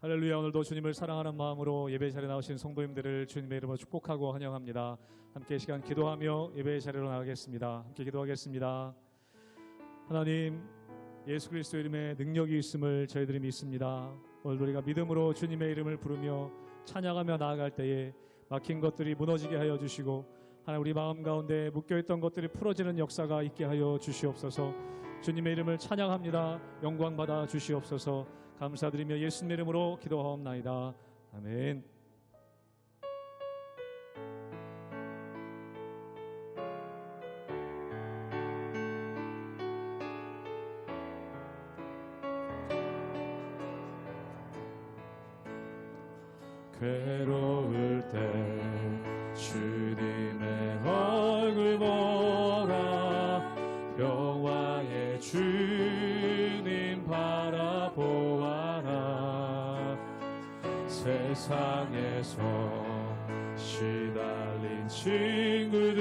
할렐루야. 오늘도 주님을 사랑하는 마음으로 예배 자리에 나오신 성도님들을 주님의 이름으로 축복하고 환영합니다. 함께 시간 기도하며 예배 자리로 나가겠습니다. 함께 기도하겠습니다. 하나님, 예수 그리스도 이름에 능력이 있음을 저희들이 믿습니다. 오늘 우리가 믿음으로 주님의 이름을 부르며 찬양하며 나아갈 때에 막힌 것들이 무너지게 하여 주시고, 하나님 우리 마음 가운데 묶여있던 것들이 풀어지는 역사가 있게 하여 주시옵소서. 주님의 이름을 찬양합니다. 영광 받아 주시옵소서. 감사드리며 예수님의 이름으로 기도하옵나이다. 아멘. 괴로울 때 주님의 얼굴 보라. 평화의 주님 바라보아라. 세상에서 시달린 친구들아,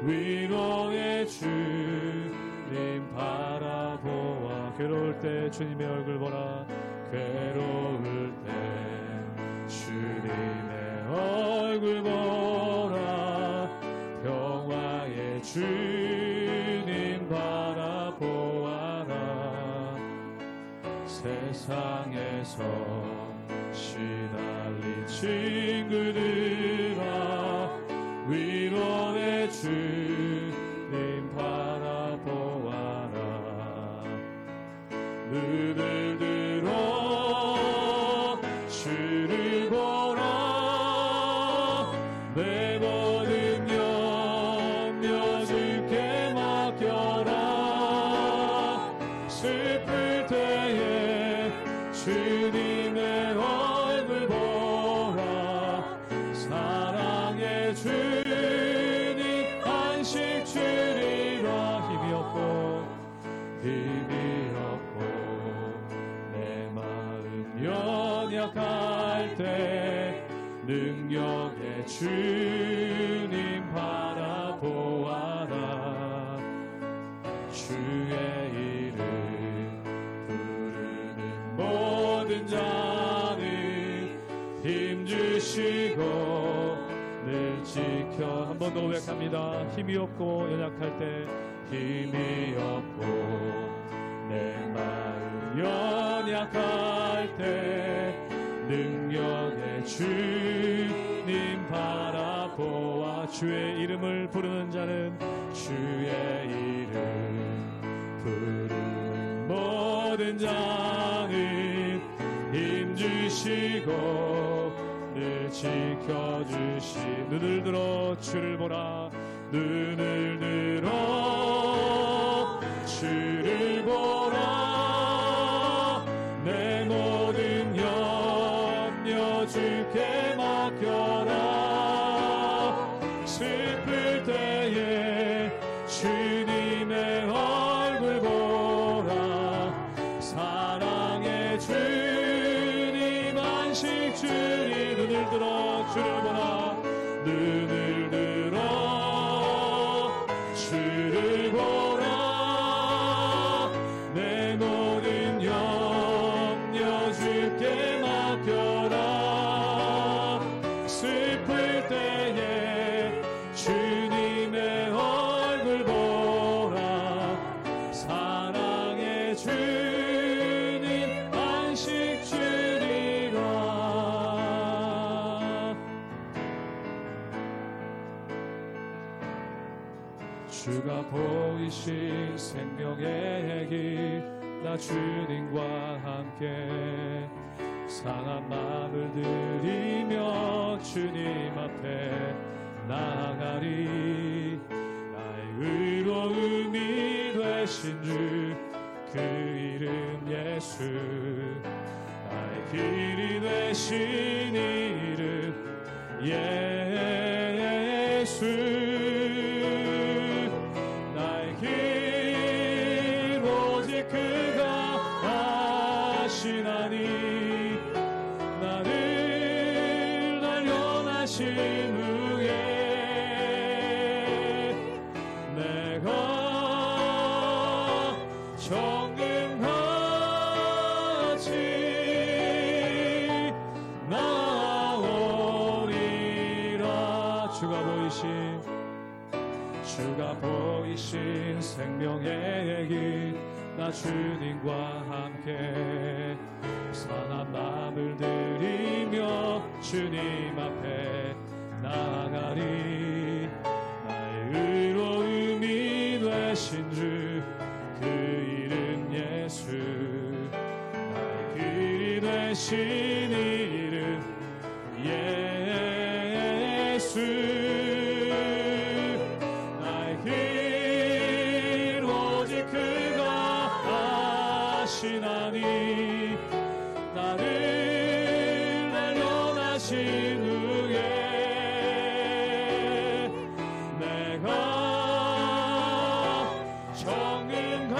위로의 주님 바라보아. 괴로울 때 주님의 얼굴 보라. 괴로울 때 주님의 얼굴 보라. 평화의 주님 바라보아라. 세상에서 시달린 친구들아, 위로의 주님 바라보아라. 눈을 들어 주를 보라. 내 모든 염려 주께 맡겨라. 슬플 때에 주님의 얼굴 보라. 사랑의 주님 안식 주리라. 힘이 없고 내 마음 연약할 때 능력의 주님 바라보아라. 주의 이름 부르는 모든 자는 힘주시고 늘 지켜. 한 번 더 고백합니다. 힘이 없고 연약할 때, 힘이 없고 내 마음 연약할 때 능력의 주님 바라보아. 주의 이름을 부르는 자는, 주의 이름 부르는 모든 자는 힘주시고 늘 지켜주시. 눈을 들어 주를 보라. 눈을 들어 주를 보라. 내 모든 염려 주께 맡겨라. 슬플 때에 주님의 얼굴 보라. 사랑의 주님 안식 주리. 눈을 들어 주를 보라. 눈을 들어 주를 보라. 내 모든 염려 주께 맡겨라. 슬플 때에 주님의 얼굴 보라. 사랑의 주님 안식 주리라. 주가 보이신 생명의 길, 나 주님과 함께 상한 마음을 들이며 주님 앞에 나아가리. 나의 의로움이 되신 주, 그 이름 예수. 나의 길이 되신 이름 예수. 나의 길 오직 그가 아시나니. 나를 단련하신 후에 내가 정금같이 주가 보이신 생명의 길, 나 주님과 함께 선한 마음을 들이며 주님 앞에 나아가리. 나의 의로움이 되신 주, 그 이름 예수. 나의 길이 되신 이름 예수. 나의 길 오직 그가 아시나니, 나를 날려다신 후에 내가 정금같이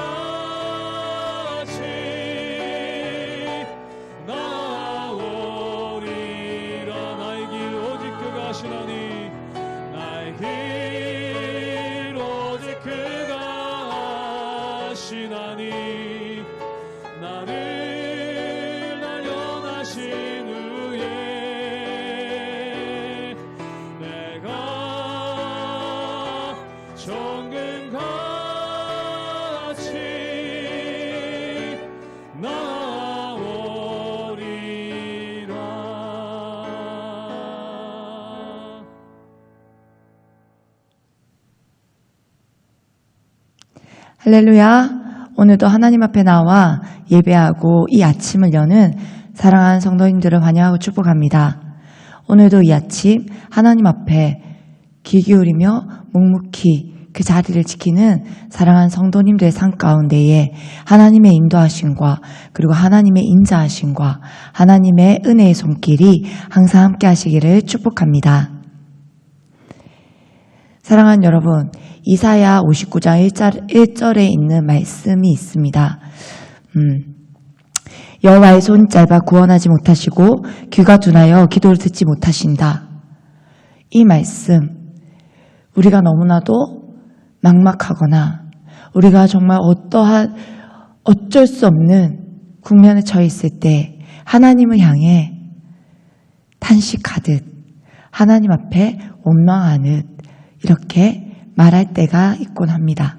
나오리라. 나의 길 오직 그가 아시나니, 나의 길 오직 그가 아시나니, 나를 날려다신 후에 내가 정금같이 나오리라. 할렐루야. 오늘도 하나님 앞에 나와 예배하고 이 아침을 여는 사랑하는 성도님들을 환영하고 축복합니다. 오늘도 이 아침 하나님 앞에 귀 기울이며 묵묵히 그 자리를 지키는 사랑하는 성도님들의 삶 가운데에 하나님의 인도하심과 그리고 하나님의 인자하심과 하나님의 은혜의 손길이 항상 함께 하시기를 축복합니다. 사랑하는 여러분, 이사야 59장 1절에 있는 말씀이 있습니다. 여호와의 손 짧아 구원하지 못하시고 귀가 둔하여 기도를 듣지 못하신다. 이 말씀, 우리가 너무나도 막막하거나 우리가 정말 어쩔 수 없는 국면에 처해 있을 때 하나님을 향해 탄식하듯 하나님 앞에 원망하듯 이렇게 말할 때가 있곤 합니다.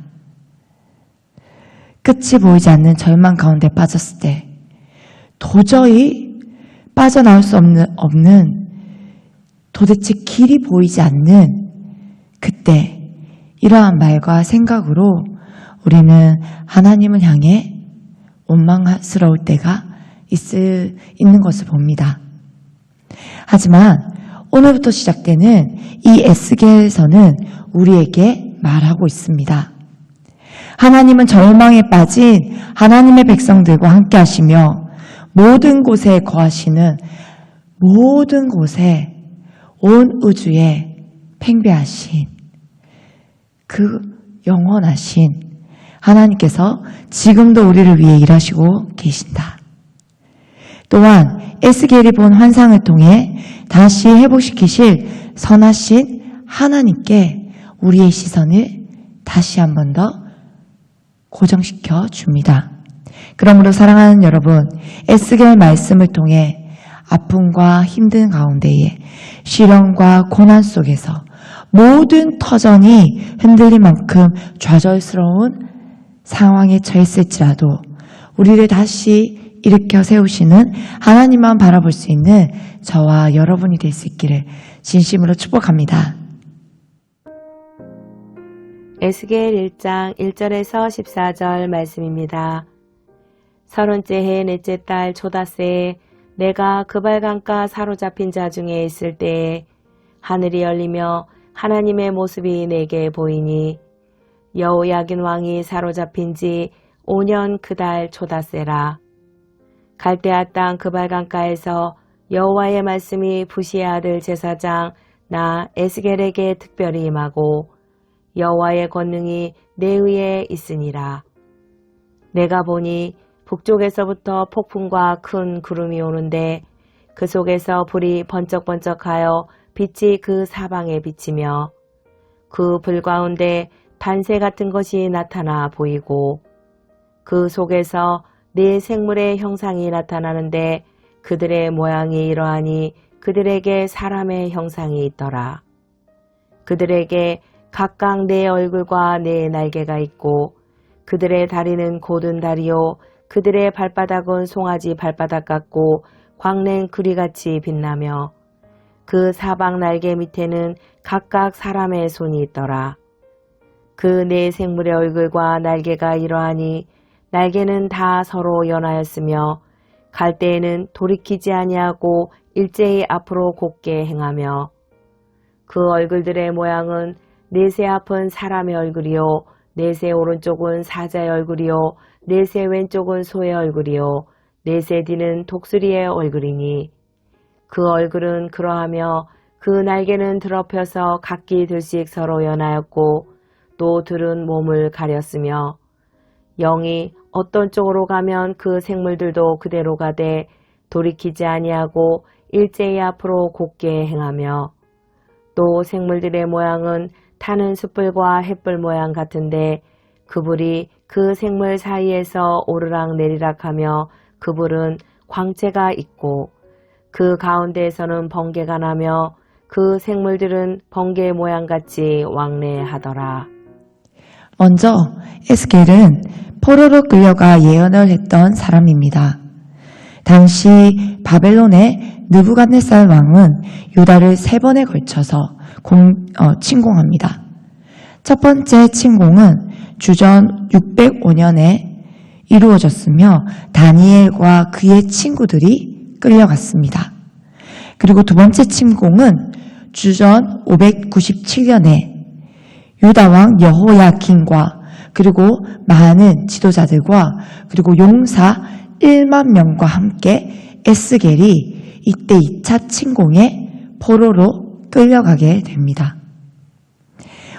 끝이 보이지 않는 절망 가운데 빠졌을 때, 도저히 빠져나올 수 없는 도대체 길이 보이지 않는 그때 이러한 말과 생각으로 우리는 하나님을 향해 원망스러울 때가 있는 것을 봅니다. 하지만 오늘부터 시작되는 이 에스겔서는 우리에게 말하고 있습니다. 하나님은 절망에 빠진 하나님의 백성들과 함께 하시며 모든 곳에 거하시는 모든 곳에 온 우주에 팽배하신 그 영원하신 하나님께서 지금도 우리를 위해 일하시고 계신다. 또한 에스겔이 본 환상을 통해 다시 회복시키실 선하신 하나님께 우리의 시선을 다시 한 번 더 고정시켜 줍니다. 그러므로 사랑하는 여러분, 에스겔 말씀을 통해 아픔과 힘든 가운데에 시련과 고난 속에서 모든 터전이 흔들릴 만큼 좌절스러운 상황에 처했을지라도 우리를 다시 일으켜 세우시는 하나님만 바라볼 수 있는 저와 여러분이 될 수 있기를 진심으로 축복합니다. 에스겔 1장 1절에서 14절 말씀입니다. 30째 해 넷째 달 조다새에 내가 그발강가 사로잡힌 자 중에 있을 때에 하늘이 열리며 하나님의 모습이 내게 보이니 여호야긴 왕이 사로잡힌 지 5년 그 달 조다새라. 갈대아 땅 그발강가에서 여호와의 말씀이 부시의 아들 제사장 나 에스겔에게 특별히 임하고 여호와의 권능이 내 위에 있으니라. 내가 보니 북쪽에서부터 폭풍과 큰 구름이 오는데 그 속에서 불이 번쩍번쩍하여 빛이 그 사방에 비치며 그 불 가운데 단새 같은 것이 나타나 보이고 그 속에서 네 생물의 형상이 나타나는데 그들의 모양이 이러하니 그들에게 사람의 형상이 있더라. 그들에게 각각 네 얼굴과 네 날개가 있고 그들의 다리는 곧은 다리요 그들의 발바닥은 송아지 발바닥 같고 광낸 구리같이 빛나며 그 사방 날개 밑에는 각각 사람의 손이 있더라. 그 네 생물의 얼굴과 날개가 이러하니 날개는 다 서로 연하였으며 갈 때에는 돌이키지 아니하고 일제히 앞으로 곧게 행하며 그 얼굴들의 모양은 넷의 앞은 사람의 얼굴이요 넷의 오른쪽은 사자의 얼굴이요 넷의 왼쪽은 소의 얼굴이요 넷의 뒤는 독수리의 얼굴이니 그 얼굴은 그러하며 그 날개는 드럽혀서 각기 들씩 서로 연하였고 또 둘은 몸을 가렸으며 영이 어떤 쪽으로 가면 그 생물들도 그대로 가되 돌이키지 아니하고 일제히 앞으로 곧게 행하며 또 생물들의 모양은 타는 숯불과 햇불 모양 같은데 그 불이 그 생물 사이에서 오르락 내리락 하며 그 불은 광채가 있고 그 가운데에서는 번개가 나며 그 생물들은 번개 모양같이 왕래하더라. 먼저 에스겔은 포로로 끌려가 예언을 했던 사람입니다. 당시 바벨론의 느부갓네살 왕은 유다를 3번에 걸쳐서 침공합니다. 첫 번째 침공은 주전 605년에 이루어졌으며 다니엘과 그의 친구들이 끌려갔습니다. 그리고 두 번째 침공은 주전 597년에 유다왕 여호야긴과 그리고 많은 지도자들과 그리고 용사 1만 명과 함께 에스겔이 이때 2차 침공에 포로로 끌려가게 됩니다.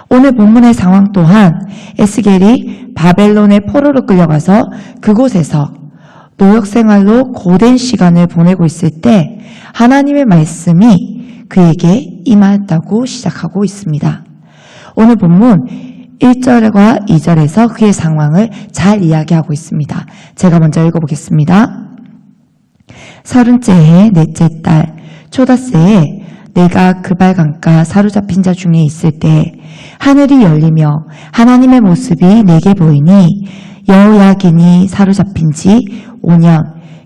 오늘 본문의 상황 또한 에스겔이 바벨론의 포로로 끌려가서 그곳에서 노역생활로 고된 시간을 보내고 있을 때 하나님의 말씀이 그에게 임하였다고 시작하고 있습니다. 오늘 본문 1절과 2절에서 그의 상황을 잘 이야기하고 있습니다. 제가 먼저 읽어보겠습니다. 30째 해 넷째 달 초다새에 내가 그발강가 사로잡힌 자 중에 있을 때 하늘이 열리며 하나님의 모습이 내게 보이니 여호야긴이 사로잡힌 지 5년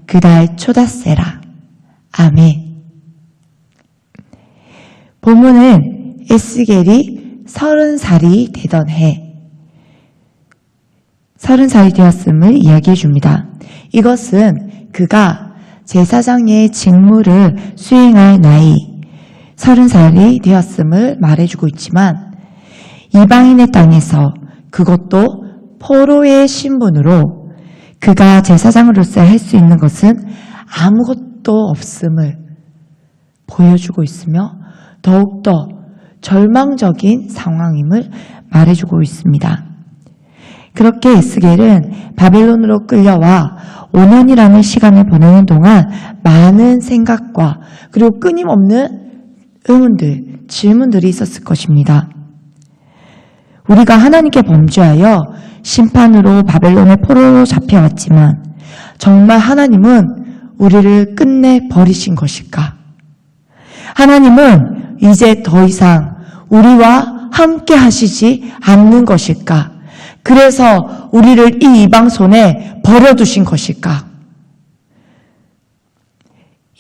그 달 초다새라. 아멘. 본문은 에스겔이 30살이 되던 해 30살이 되었음을 이야기해 줍니다. 이것은 그가 제사장의 직무를 수행할 나이 30살이 되었음을 말해주고 있지만 이방인의 땅에서 그것도 포로의 신분으로 그가 제사장으로서 할 수 있는 것은 아무것도 없음을 보여주고 있으며 더욱더 절망적인 상황임을 말해주고 있습니다. 그렇게 에스겔은 바벨론으로 끌려와 5년이라는 시간을 보내는 동안 많은 생각과 그리고 끊임없는 의문들, 질문들이 있었을 것입니다. 우리가 하나님께 범죄하여 심판으로 바벨론의 포로로 잡혀왔지만 정말 하나님은 우리를 끝내 버리신 것일까? 하나님은 이제 더 이상 우리와 함께 하시지 않는 것일까? 그래서 우리를 이 이방 손에 버려두신 것일까?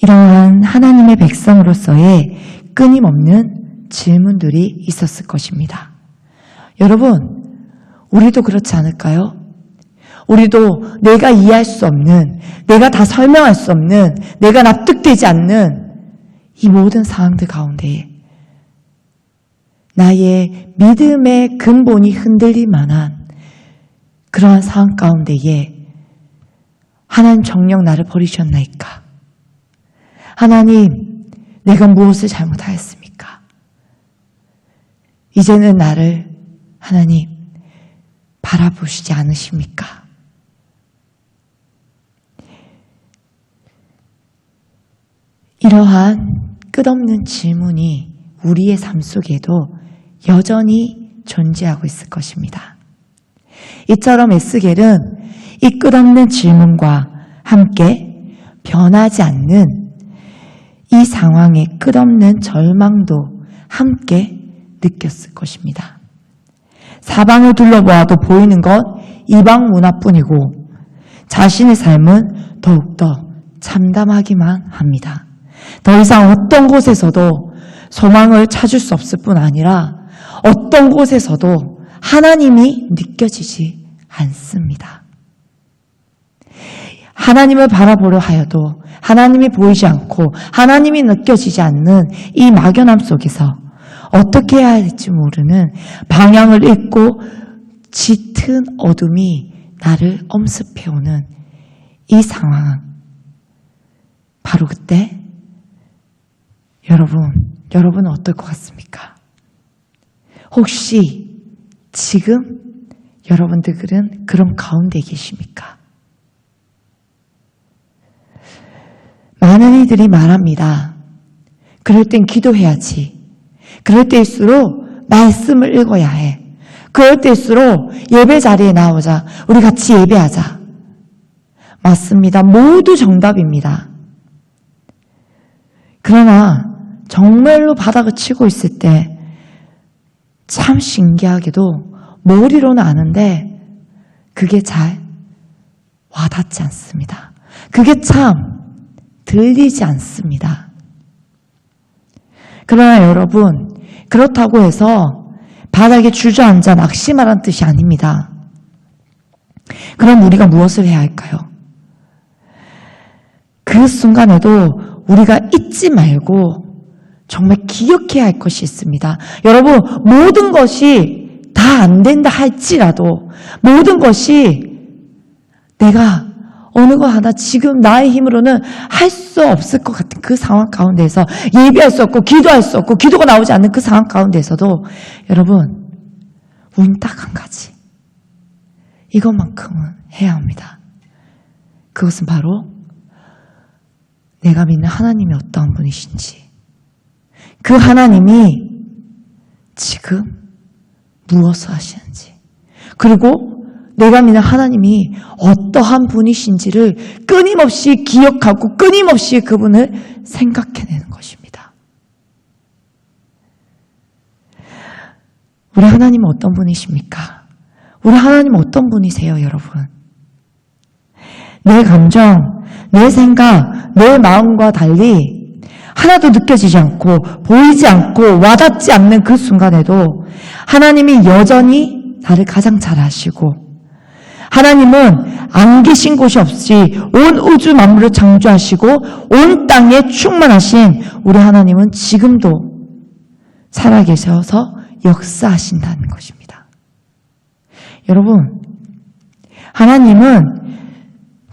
이러한 하나님의 백성으로서의 끊임없는 질문들이 있었을 것입니다. 여러분, 우리도 그렇지 않을까요? 우리도 내가 이해할 수 없는, 내가 다 설명할 수 없는, 내가 납득되지 않는 이 모든 상황들 가운데에 나의 믿음의 근본이 흔들릴 만한 그러한 상황 가운데에 하나님 정녕 나를 버리셨나이까? 하나님, 내가 무엇을 잘못하였습니까? 이제는 나를 하나님 바라보시지 않으십니까? 이러한 끝없는 질문이 우리의 삶 속에도 여전히 존재하고 있을 것입니다. 이처럼 에스겔은 이 끝없는 질문과 함께 변하지 않는 이 상황의 끝없는 절망도 함께 느꼈을 것입니다. 사방을 둘러보아도 보이는 건 이방 문화뿐이고 자신의 삶은 더욱더 참담하기만 합니다. 더 이상 어떤 곳에서도 소망을 찾을 수 없을 뿐 아니라 어떤 곳에서도 하나님이 느껴지지 않습니다. 하나님을 바라보려 하여도 하나님이 보이지 않고 하나님이 느껴지지 않는 이 막연함 속에서 어떻게 해야 할지 모르는 방향을 잃고 짙은 어둠이 나를 엄습해오는 이 상황. 바로 그때 여러분은 어떨 것 같습니까? 혹시 지금 여러분들은 그런 가운데 계십니까? 많은 이들이 말합니다. 그럴 땐 기도해야지. 그럴 때일수록 말씀을 읽어야 해. 그럴 때일수록 예배 자리에 나오자. 우리 같이 예배하자. 맞습니다. 모두 정답입니다. 그러나 정말로 바닥을 치고 있을 때 참 신기하게도 머리로는 아는데 그게 잘 와닿지 않습니다. 그게 참 들리지 않습니다. 그러나 여러분, 그렇다고 해서 바닥에 주저앉아 낙심하라는 뜻이 아닙니다. 그럼 우리가 무엇을 해야 할까요? 그 순간에도 우리가 잊지 말고 정말 기억해야 할 것이 있습니다. 여러분, 모든 것이 다 안 된다 할지라도 모든 것이 내가 어느 거 하나 지금 나의 힘으로는 할 수 없을 것 같은 그 상황 가운데에서 예배할 수 없고 기도할 수 없고 기도가 나오지 않는 그 상황 가운데에서도 여러분, 우린 딱 한 가지. 이것만큼은 해야 합니다. 그것은 바로 내가 믿는 하나님이 어떠한 분이신지, 그 하나님이 지금 무엇을 하시는지, 그리고 내가 믿는 하나님이 어떠한 분이신지를 끊임없이 기억하고 끊임없이 그분을 생각해내는 것입니다. 우리 하나님은 어떤 분이십니까? 우리 하나님은 어떤 분이세요, 여러분? 내 감정, 내 생각, 내 마음과 달리 하나도 느껴지지 않고 보이지 않고 와닿지 않는 그 순간에도 하나님이 여전히 나를 가장 잘 아시고, 하나님은 안 계신 곳이 없이 온 우주 만물을 창조하시고 온 땅에 충만하신 우리 하나님은 지금도 살아계셔서 역사하신다는 것입니다. 여러분, 하나님은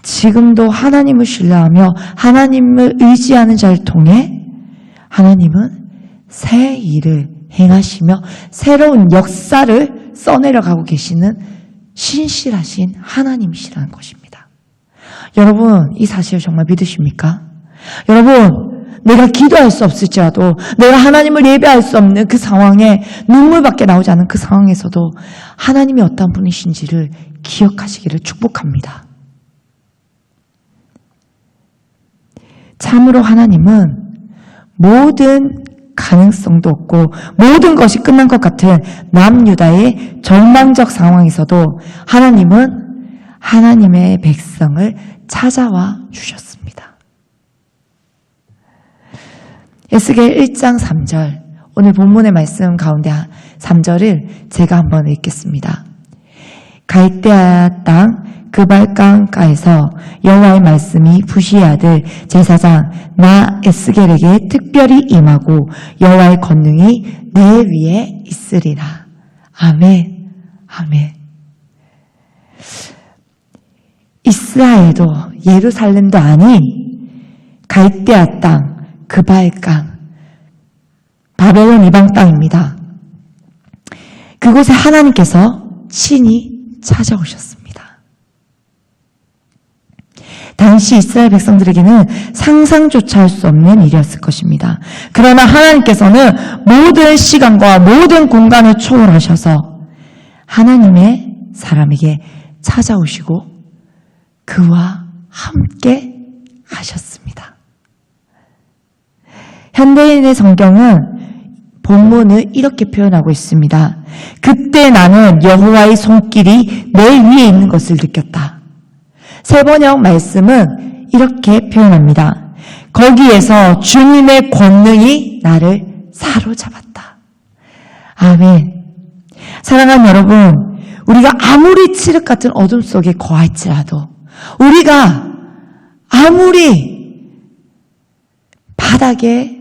지금도 하나님을 신뢰하며 하나님을 의지하는 자를 통해 하나님은 새 일을 행하시며 새로운 역사를 써내려가고 계시는 신실하신 하나님이시라는 것입니다. 여러분, 이 사실을 정말 믿으십니까? 여러분, 내가 기도할 수 없을지라도, 내가 하나님을 예배할 수 없는 그 상황에 눈물밖에 나오지 않은 그 상황에서도 하나님이 어떤 분이신지를 기억하시기를 축복합니다. 참으로 하나님은 모든 가능성도 없고 모든 것이 끝난 것 같은 남유다의 절망적 상황에서도 하나님은 하나님의 백성을 찾아와 주셨습니다. 에스겔 1장 3절, 오늘 본문의 말씀 가운데 3절을 제가 한번 읽겠습니다. 갈대아 땅 그발강가에서 여호와의 말씀이 부시의 아들 제사장 나 에스겔에게 특별히 임하고 여호와의 권능이 내 위에 있으리라. 아멘, 아멘. 이스라엘도 예루살렘도 아닌 갈대아 땅 그발강, 바벨론 이방 땅입니다. 그곳에 하나님께서 친히 찾아오셨습니다. 당시 이스라엘 백성들에게는 상상조차 할 수 없는 일이었을 것입니다. 그러나 하나님께서는 모든 시간과 모든 공간을 초월하셔서 하나님의 사람에게 찾아오시고 그와 함께 하셨습니다. 현대인의 성경은 본문은 이렇게 표현하고 있습니다. 그때 나는 여호와의 손길이 내 위에 있는 것을 느꼈다. 세번역 말씀은 이렇게 표현합니다. 거기에서 주님의 권능이 나를 사로잡았다. 아멘. 사랑하는 여러분, 우리가 아무리 칠흑 같은 어둠 속에 거할지라도, 우리가 아무리 바닥에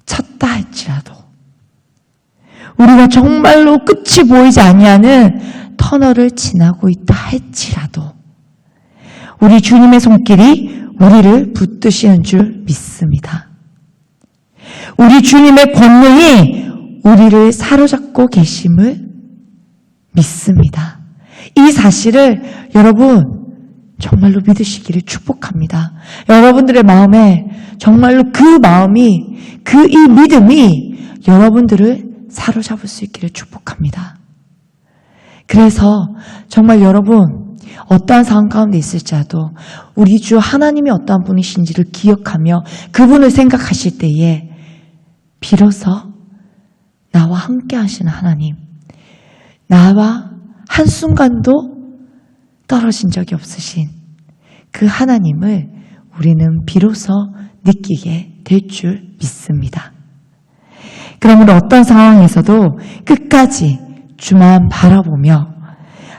쳤다 할지라도, 우리가 정말로 끝이 보이지 아니하는 터널을 지나고 있다 할지라도 우리 주님의 손길이 우리를 붙드시는 줄 믿습니다. 우리 주님의 권능이 우리를 사로잡고 계심을 믿습니다. 이 사실을 여러분 정말로 믿으시기를 축복합니다. 여러분들의 마음에 정말로 그 마음이, 이 믿음이 여러분들을 사로잡을 수 있기를 축복합니다. 그래서 정말 여러분 어떠한 상황 가운데 있을지라도 우리 주 하나님이 어떠한 분이신지를 기억하며 그분을 생각하실 때에 비로소 나와 함께 하시는 하나님, 나와 한순간도 떨어진 적이 없으신 그 하나님을 우리는 비로소 느끼게 될 줄 믿습니다. 그러므로 어떤 상황에서도 끝까지 주만 바라보며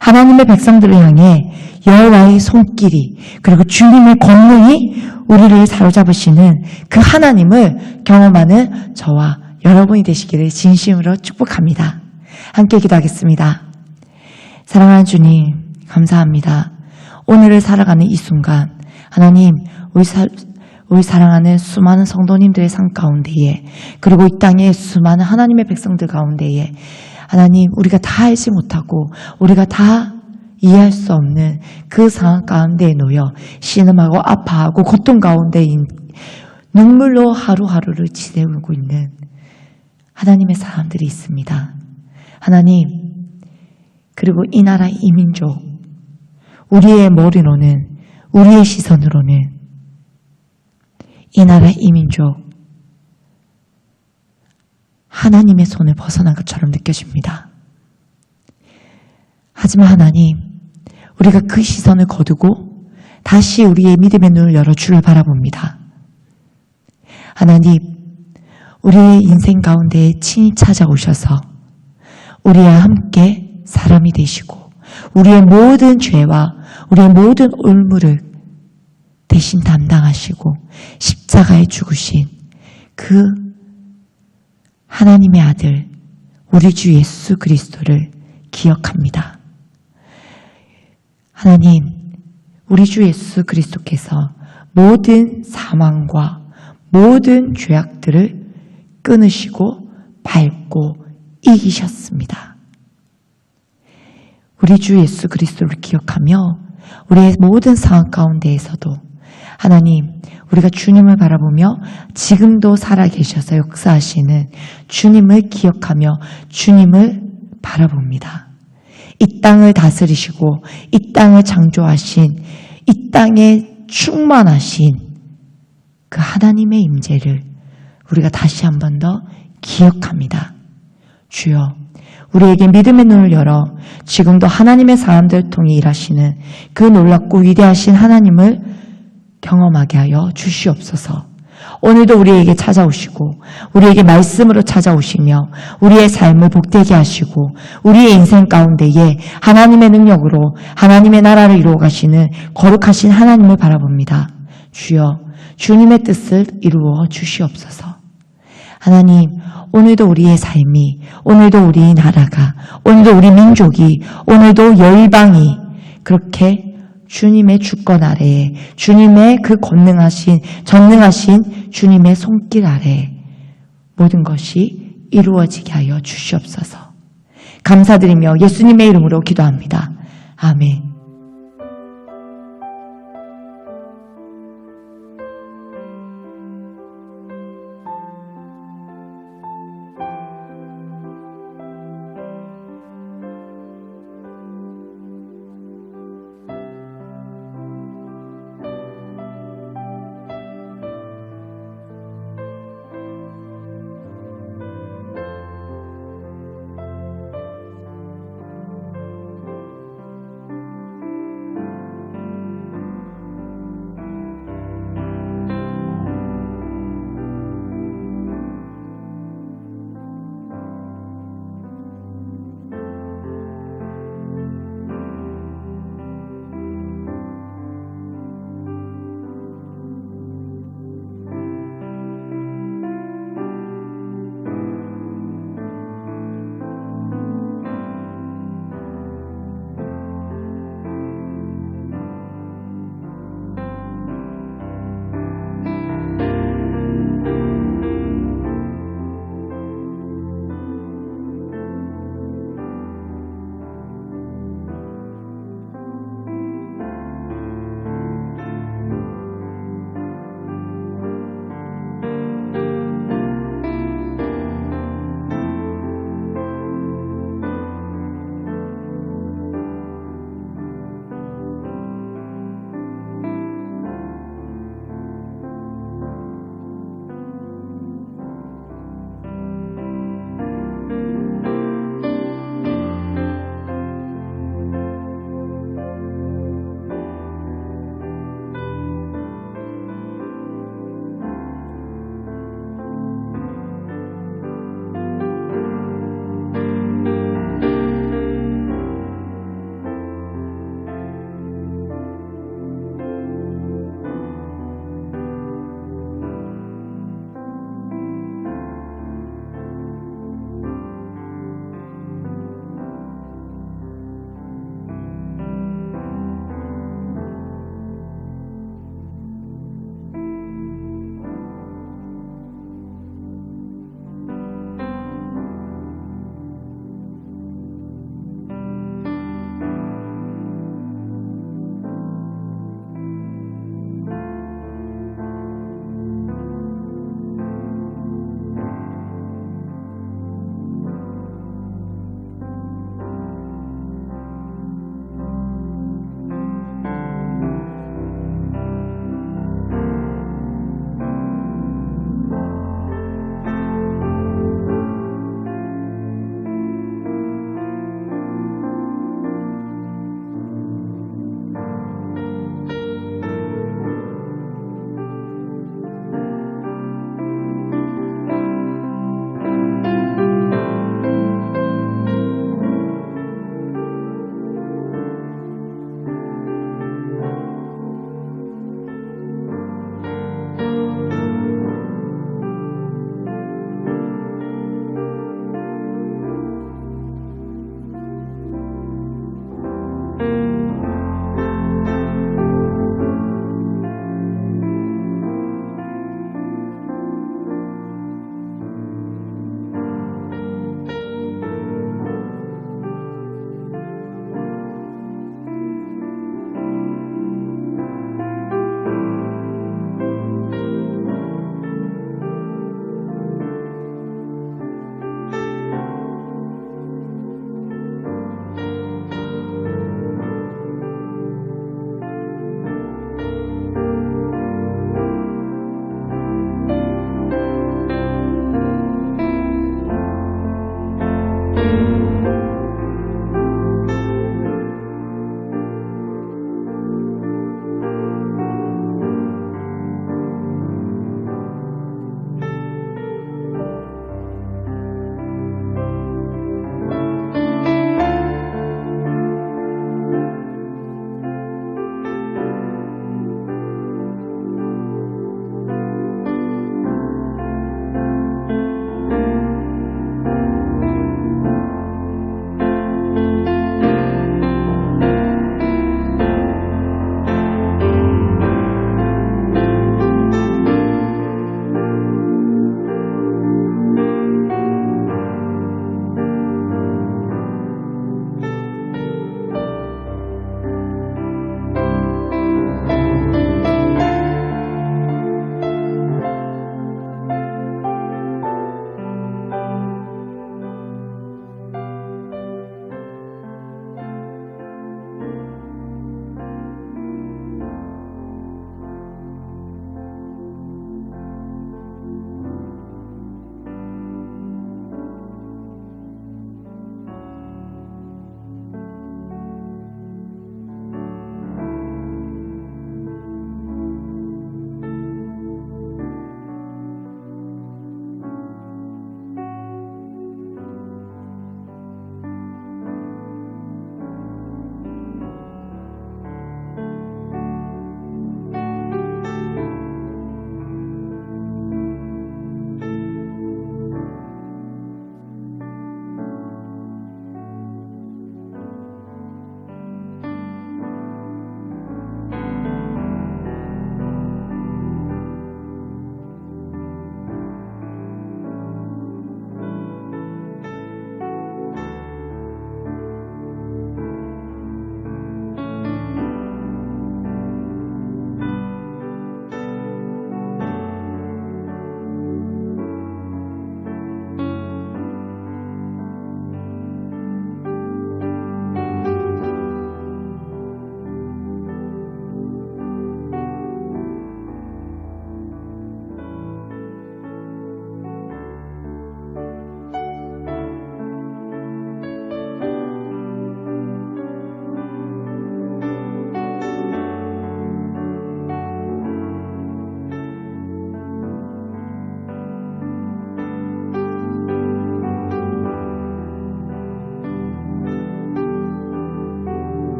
하나님의 백성들을 향해 여호와의 손길이 그리고 주님의 권능이 우리를 사로잡으시는 그 하나님을 경험하는 저와 여러분이 되시기를 진심으로 축복합니다. 함께 기도하겠습니다. 사랑하는 주님, 감사합니다. 오늘을 살아가는 이 순간 하나님, 우리 사랑하는 수많은 성도님들의 삶 가운데에 그리고 이 땅의 수많은 하나님의 백성들 가운데에 하나님, 우리가 다 알지 못하고 우리가 다 이해할 수 없는 그 상황 가운데에 놓여 신음하고 아파하고 고통 가운데 눈물로 하루하루를 지새우고 있는 하나님의 사람들이 있습니다. 하나님, 그리고 이 나라 이 민족, 우리의 머리로는, 우리의 시선으로는 이 나라 이 민족 하나님의 손을 벗어난 것처럼 느껴집니다. 하지만 하나님, 우리가 그 시선을 거두고 다시 우리의 믿음의 눈을 열어 주를 바라봅니다. 하나님, 우리의 인생 가운데 친히 찾아오셔서 우리와 함께 사람이 되시고 우리의 모든 죄와 우리의 모든 올무를 대신 담당하시고 십자가에 죽으신 그 하나님의 아들 우리 주 예수 그리스도를 기억합니다. 하나님, 우리 주 예수 그리스도께서 모든 사망과 모든 죄악들을 끊으시고 밟고 이기셨습니다. 우리 주 예수 그리스도를 기억하며 우리의 모든 상황 가운데에서도 하나님, 우리가 주님을 바라보며 지금도 살아계셔서 역사하시는 주님을 기억하며 주님을 바라봅니다. 이 땅을 다스리시고 이 땅을 창조하신, 이 땅에 충만하신 그 하나님의 임재를 우리가 다시 한 번 더 기억합니다. 주여, 우리에게 믿음의 눈을 열어 지금도 하나님의 사람들을 통해 일하시는 그 놀랍고 위대하신 하나님을 경험하게 하여 주시옵소서. 오늘도 우리에게 찾아오시고 우리에게 말씀으로 찾아오시며 우리의 삶을 복되게 하시고 우리의 인생 가운데에 하나님의 능력으로 하나님의 나라를 이루어 가시는 거룩하신 하나님을 바라봅니다. 주여, 주님의 뜻을 이루어 주시옵소서. 하나님, 오늘도 우리의 삶이, 오늘도 우리 나라가, 오늘도 우리 민족이, 오늘도 열방이 그렇게 주님의 주권 아래에, 주님의 그 권능하신, 전능하신 주님의 손길 아래에 모든 것이 이루어지게 하여 주시옵소서. 감사드리며 예수님의 이름으로 기도합니다. 아멘.